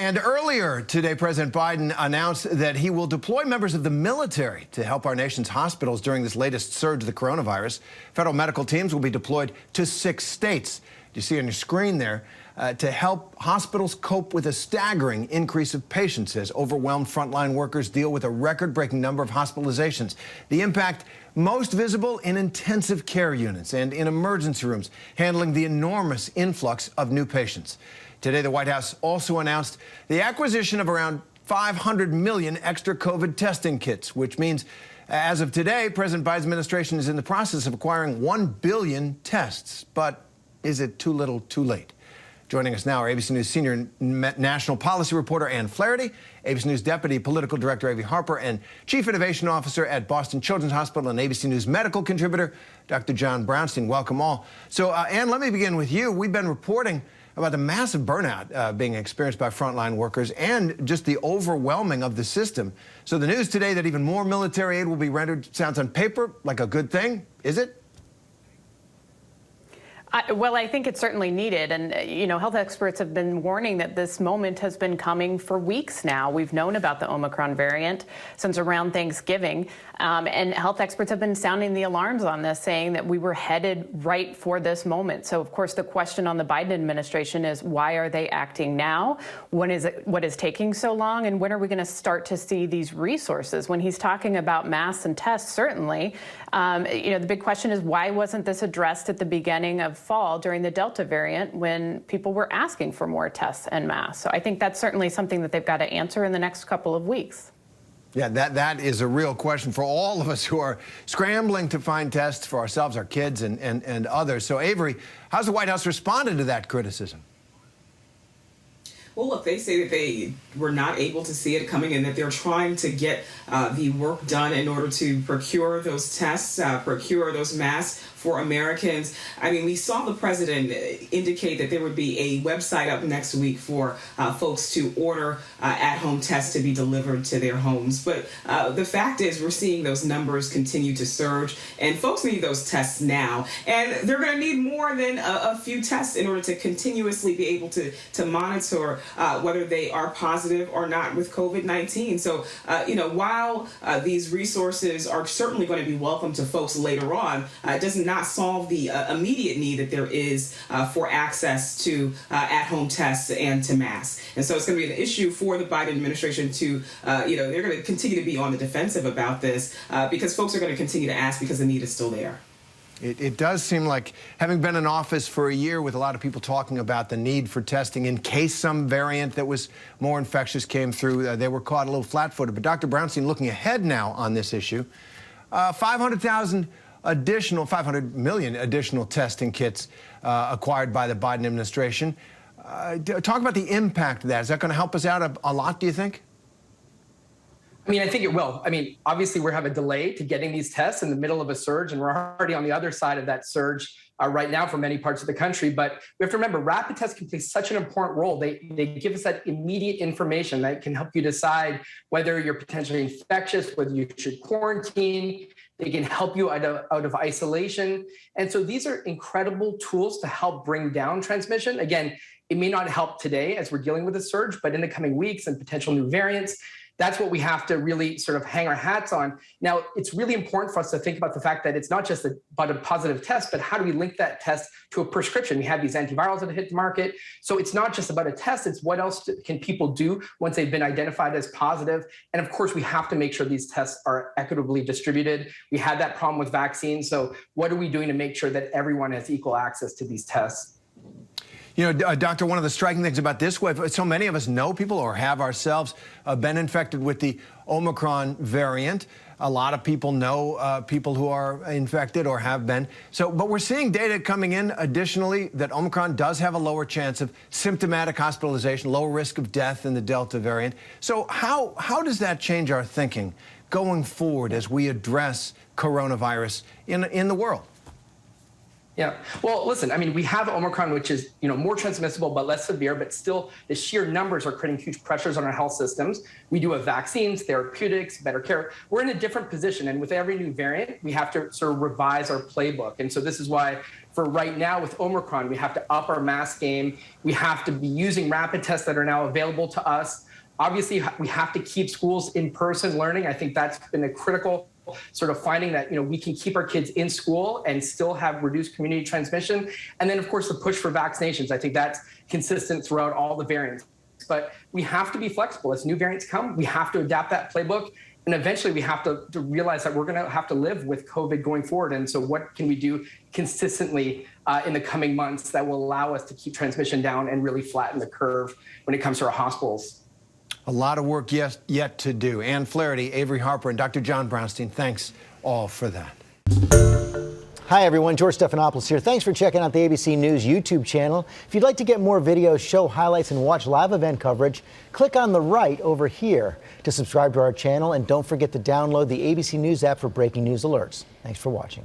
And earlier today, President Biden announced that he will deploy members of the military to help our nation's hospitals during this latest surge of the coronavirus. Federal medical teams will be deployed to 6 states. You see on your screen there, to help hospitals cope with a staggering increase of patients as overwhelmed frontline workers deal with a record-breaking number of hospitalizations. The impact most visible in intensive care units and in emergency rooms, handling the enormous influx of new patients. Today, the White House also announced the acquisition of around 500 million extra COVID testing kits, which means as of today, President Biden's administration is in the process of acquiring 1 billion tests. But is it too little, too late? Joining us now are ABC News senior national policy reporter Ann Flaherty, ABC News deputy political director Avi Harper, and chief innovation officer at Boston Children's Hospital and ABC News medical contributor Dr. John Brownstein. Welcome all. So, Ann, let me begin with you. We've been reporting about the massive burnout being experienced by frontline workers and just the overwhelming of the system. So the news today that even more military aid will be rendered sounds on paper like a good thing. Is it? Well, I think it's certainly needed. And, you know, health experts have been warning that this moment has been coming for weeks now. We've known about the Omicron variant since around Thanksgiving. And health experts have been sounding the alarms on this, saying that we were headed right for this moment. So, of course, the question on the Biden administration is, why are they acting now? What is taking so long? And when are we going to start to see these resources? When he's talking about masks and tests, certainly, you know, the big question is, why wasn't this addressed at the beginning of fall during the Delta variant when people were asking for more tests and masks? So I think that's certainly something that they've got to answer in the next couple of weeks. Yeah, that is a real question for all of us who are scrambling to find tests for ourselves, our kids, and others. So, Avery, how's the White House responded to that criticism? Well, look, they say that they were not able to see it coming and that they're trying to get the work done in order to procure those tests, procure those masks for Americans. I mean, we saw the president indicate that there would be a website up next week for folks to order at-home tests to be delivered to their homes. But the fact is we're seeing those numbers continue to surge, and folks need those tests now. And they're going to need more than a few tests in order to continuously be able to monitor whether they are positive or not with COVID-19. So, you know, while these resources are certainly going to be welcome to folks later on, it does not solve the immediate need that there is for access to at-home tests and to masks. And so it's going to be an issue for the Biden administration to, you know, they're going to continue to be on the defensive about this because folks are going to continue to ask because the need is still there. It does seem like, having been in office for a year with a lot of people talking about the need for testing in case some variant that was more infectious came through, they were caught a little flat-footed. But Dr. Brownstein, looking ahead now on this issue, 500 million additional testing kits acquired by the Biden administration. Talk about the impact of that. Is that going to help us out a lot, do you think? I mean, I think it will. I mean, obviously, we have a delay to getting these tests in the middle of a surge, and we're already on the other side of that surge right now for many parts of the country. But we have to remember, rapid tests can play such an important role. They give us that immediate information that can help you decide whether you're potentially infectious, whether you should quarantine. They can help you out of isolation. And so these are incredible tools to help bring down transmission. Again, it may not help today as we're dealing with a surge, but in the coming weeks and potential new variants, that's what we have to really sort of hang our hats on. Now, it's really important for us to think about the fact that it's not just about a positive test, but how do we link that test to a prescription? We have these antivirals that hit the market. So it's not just about a test, it's what else can people do once they've been identified as positive. And of course, we have to make sure these tests are equitably distributed. We had that problem with vaccines. So what are we doing to make sure that everyone has equal access to these tests? You know, Doctor, one of the striking things about this wave, so many of us know people or have ourselves been infected with the Omicron variant. A lot of people know people who are infected or have been. So, but we're seeing data coming in additionally that Omicron does have a lower chance of symptomatic hospitalization, lower risk of death than the Delta variant. So how does that change our thinking going forward as we address coronavirus in the world? Yeah. Well, listen, I mean, we have Omicron, which is, you know, more transmissible but less severe, but still the sheer numbers are creating huge pressures on our health systems. We do have vaccines, therapeutics, better care. We're in a different position. And with every new variant, we have to sort of revise our playbook. And so this is why for right now with Omicron, we have to up our mask game. We have to be using rapid tests that are now available to us. Obviously, we have to keep schools in person learning. I think that's been a critical sort of finding that, we can keep our kids in school and still have reduced community transmission. And then, of course, the push for vaccinations. I think that's consistent throughout all the variants. But we have to be flexible. As new variants come, we have to adapt that playbook. And eventually we have to realize that we're going to have to live with COVID going forward. And so what can we do consistently in the coming months that will allow us to keep transmission down and really flatten the curve when it comes to our hospitals? A lot of work yet to do. Ann Flaherty, Avery Harper, and Dr. John Brownstein, thanks all for that. Hi, everyone. George Stephanopoulos here. Thanks for checking out the ABC News YouTube channel. If you'd like to get more videos, show highlights, and watch live event coverage, click on the right over here to subscribe to our channel. And don't forget to download the ABC News app for breaking news alerts. Thanks for watching.